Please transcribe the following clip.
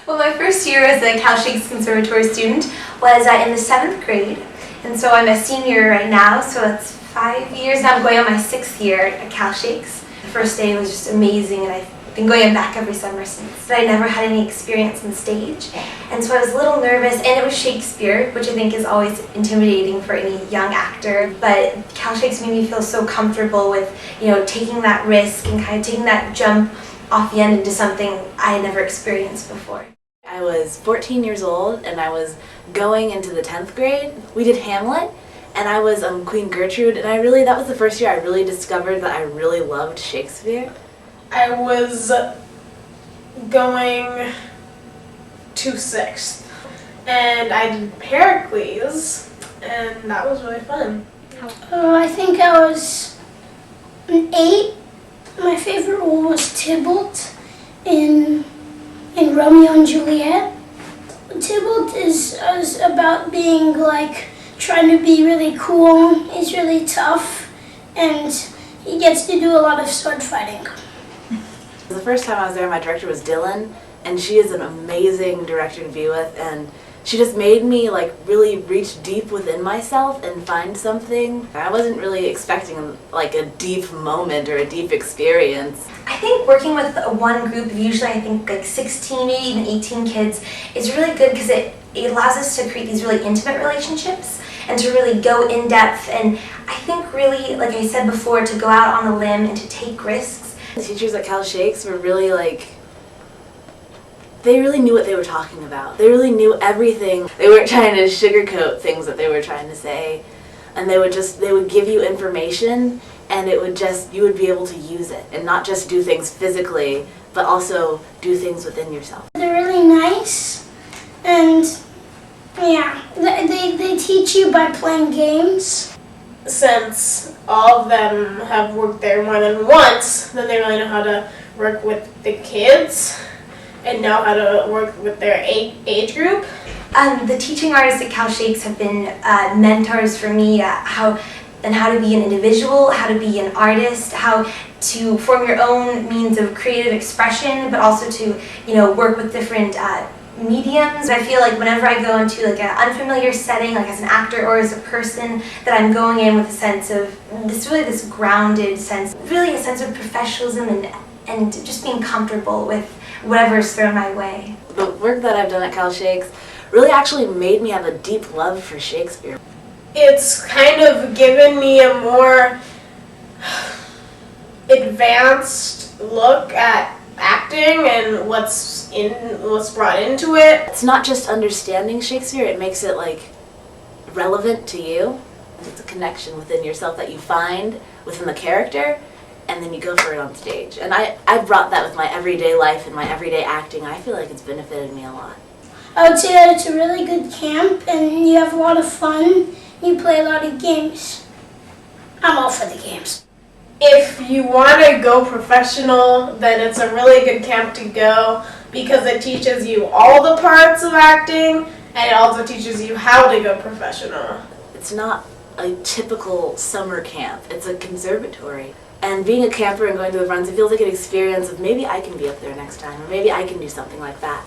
Well, my first year as a Cal Shakes Conservatory student was in the 7th grade, and so I'm a senior right now, so it's 5 years now. I'm going on my 6th year at Cal Shakes. The first day was just amazing, and I've been going back every summer since. But I never had any experience on stage, and so I was a little nervous, and it was Shakespeare, which I think is always intimidating for any young actor, but Cal Shakes made me feel so comfortable with, taking that risk and kind of taking that jump off the end into something I had never experienced before. I was 14 years old and I was going into the 10th grade. We did Hamlet and I was Queen Gertrude, and that was the first year I really discovered that I really loved Shakespeare. I was going to 6th and I did Pericles, and that was really fun. I think I was an 8. My favorite role was Tybalt in Romeo and Juliet. Tybalt is about being trying to be really cool. He's really tough, and he gets to do a lot of sword fighting. The first time I was there, my director was Dylan, and she is an amazing director to be with, and she just made me really reach deep within myself and find something. I wasn't really expecting a deep moment or a deep experience. I think working with one group of usually 16, maybe even 18 kids is really good because it allows us to create these really intimate relationships and to really go in depth, and I think really, like I said before, to go out on a limb and to take risks. The teachers at Cal Shakes were really they really knew what they were talking about. They really knew everything. They weren't trying to sugarcoat things that they were trying to say, and they would give you information, and you would be able to use it and not just do things physically, but also do things within yourself. They're really nice, and yeah, they teach you by playing games. Since all of them have worked there more than once, then they really know how to work with the kids and know how to work with their age group. The teaching artists at Cal Shakes have been mentors for me, how to be an individual, how to be an artist, how to form your own means of creative expression, but also to work with different mediums. I feel like whenever I go into an unfamiliar setting, as an actor or as a person, that I'm going in with a sense of this grounded sense, really a sense of professionalism and just being comfortable with whatever's thrown my way. The work that I've done at Cal Shakes really actually made me have a deep love for Shakespeare. It's kind of given me a more advanced look at acting and what's brought into it. It's not just understanding Shakespeare, it makes it relevant to you. It's a connection within yourself that you find within the character, and then you go for it on stage. And I brought that with my everyday life and my everyday acting. I feel like it's benefited me a lot. I would say that it's a really good camp, and you have a lot of fun. You play a lot of games. I'm all for the games. If you want to go professional, then it's a really good camp to go because it teaches you all the parts of acting, and it also teaches you how to go professional. It's not a typical summer camp. It's a conservatory. And being a camper and going to the runs, it feels like an experience of maybe I can be up there next time, or maybe I can do something like that.